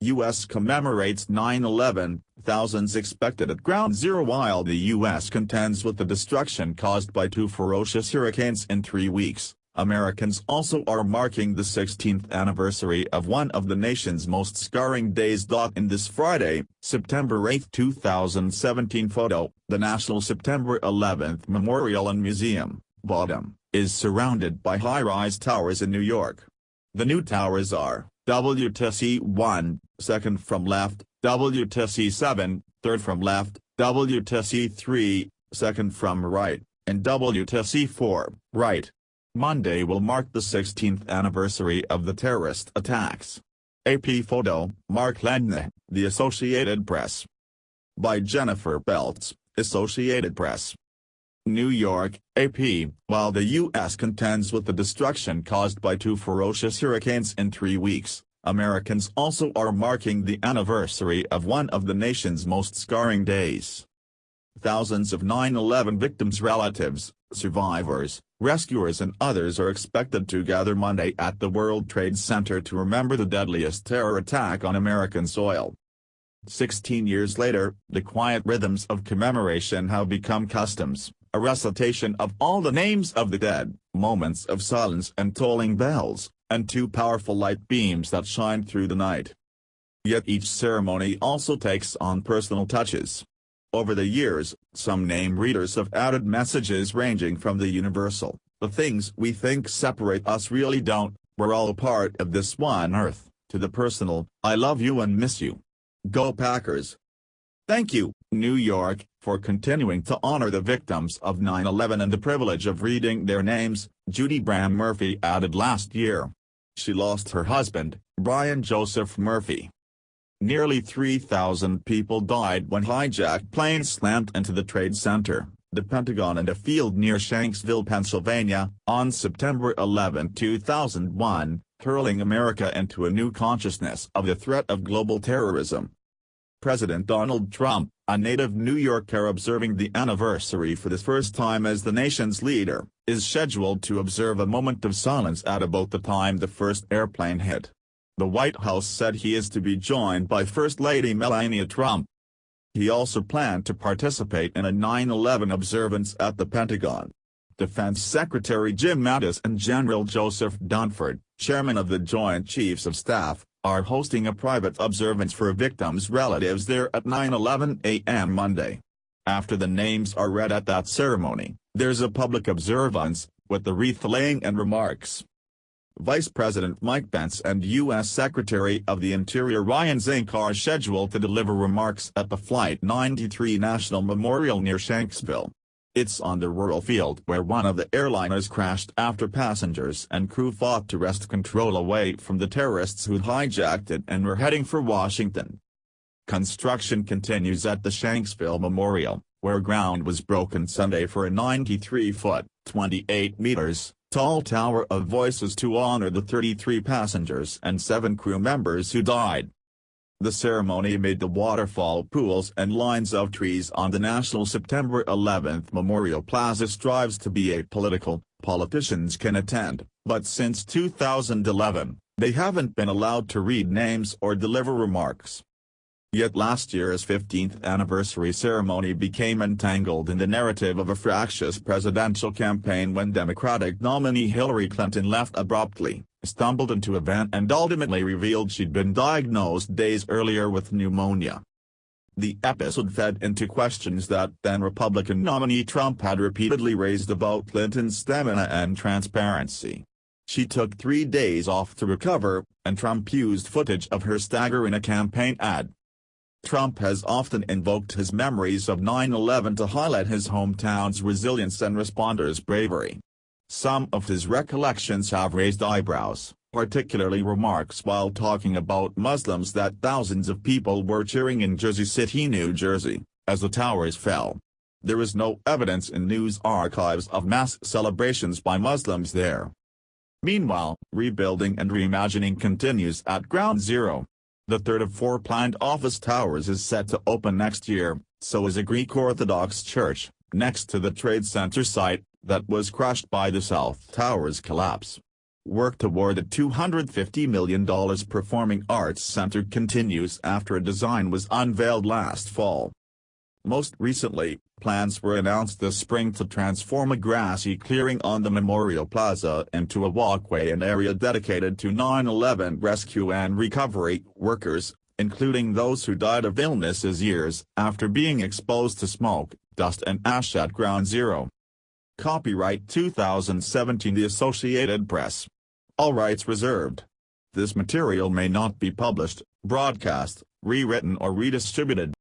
U.S. commemorates 9/11, thousands expected at Ground Zero while the U.S. contends with the destruction caused by two ferocious hurricanes in 3 weeks. Americans also are marking the 16th anniversary of one of the nation's most scarring days. In this Friday, September 8, 2017 photo, the National September 11th Memorial and Museum, bottom, is surrounded by high-rise towers in New York. The new towers are WTC 1, second from left, WTC 7, third from left, WTC 3, second from right, and WTC 4, right. Monday will mark the 16th anniversary of the terrorist attacks. AP photo, Mark Ledney, The Associated Press. By Jennifer Belts, Associated Press. New York, AP. While the U.S. contends with the destruction caused by two ferocious hurricanes in 3 weeks, Americans also are marking the anniversary of one of the nation's most scarring days. Thousands of 9/11 victims' relatives, survivors, rescuers and others are expected to gather Monday at the World Trade Center to remember the deadliest terror attack on American soil. 16 years later, the quiet rhythms of commemoration have become customs, a recitation of all the names of the dead, moments of silence and tolling bells, and two powerful light beams that shine through the night. Yet each ceremony also takes on personal touches. Over the years, some name readers have added messages ranging from the universal, "The things we think separate us really don't, we're all a part of this one earth," to the personal, "I love you and miss you. Go Packers." Thank you, New York, for continuing to honor the victims of 9/11 and the privilege of reading their names, Judy Bram Murphy added last year. She lost her husband, Brian Joseph Murphy. Nearly 3,000 people died when hijacked planes slammed into the Trade Center, the Pentagon and a field near Shanksville, Pennsylvania, on September 11, 2001, hurling America into a new consciousness of the threat of global terrorism. President Donald Trump, a native New Yorker observing the anniversary for the first time as the nation's leader, is scheduled to observe a moment of silence at about the time the first airplane hit. The White House said he is to be joined by First Lady Melania Trump. He also planned to participate in a 9/11 observance at the Pentagon. Defense Secretary Jim Mattis and General Joseph Dunford, chairman of the Joint Chiefs of Staff, are hosting a private observance for victims' relatives there at 9:11 a.m. Monday. After the names are read at that ceremony, there's a public observance, with the wreath-laying and remarks. Vice President Mike Pence and U.S. Secretary of the Interior Ryan Zinke are scheduled to deliver remarks at the Flight 93 National Memorial near Shanksville. It's on the rural field where one of the airliners crashed after passengers and crew fought to wrest control away from the terrorists who hijacked it and were heading for Washington. Construction continues at the Shanksville Memorial, where ground was broken Sunday for a 93-foot, 28 meters, tall tower of voices to honor the 33 passengers and 7 crew members who died. The ceremony made the waterfall pools and lines of trees on the National September 11th Memorial Plaza strives to be apolitical. Politicians can attend, but since 2011, they haven't been allowed to read names or deliver remarks. Yet last year's 15th anniversary ceremony became entangled in the narrative of a fractious presidential campaign when Democratic nominee Hillary Clinton left abruptly, stumbled into a van and ultimately revealed she'd been diagnosed days earlier with pneumonia. The episode fed into questions that then-Republican nominee Trump had repeatedly raised about Clinton's stamina and transparency. She took 3 days off to recover, and Trump used footage of her stagger in a campaign ad. Trump has often invoked his memories of 9/11 to highlight his hometown's resilience and responders' bravery. Some of his recollections have raised eyebrows, particularly remarks while talking about Muslims that thousands of people were cheering in Jersey City, New Jersey, as the towers fell. There is no evidence in news archives of mass celebrations by Muslims there. Meanwhile, rebuilding and reimagining continues at Ground Zero. The third of 4 planned office towers is set to open next year, so is a Greek Orthodox church, next to the Trade Center site, that was crushed by the South Tower's collapse. Work toward the $250 million Performing Arts Center continues after a design was unveiled last fall. Most recently, plans were announced this spring to transform a grassy clearing on the Memorial Plaza into a walkway and area dedicated to 9/11 rescue and recovery workers, including those who died of illnesses years after being exposed to smoke, dust and ash at Ground Zero. Copyright 2017 The Associated Press. All rights reserved. This material may not be published, broadcast, rewritten or redistributed.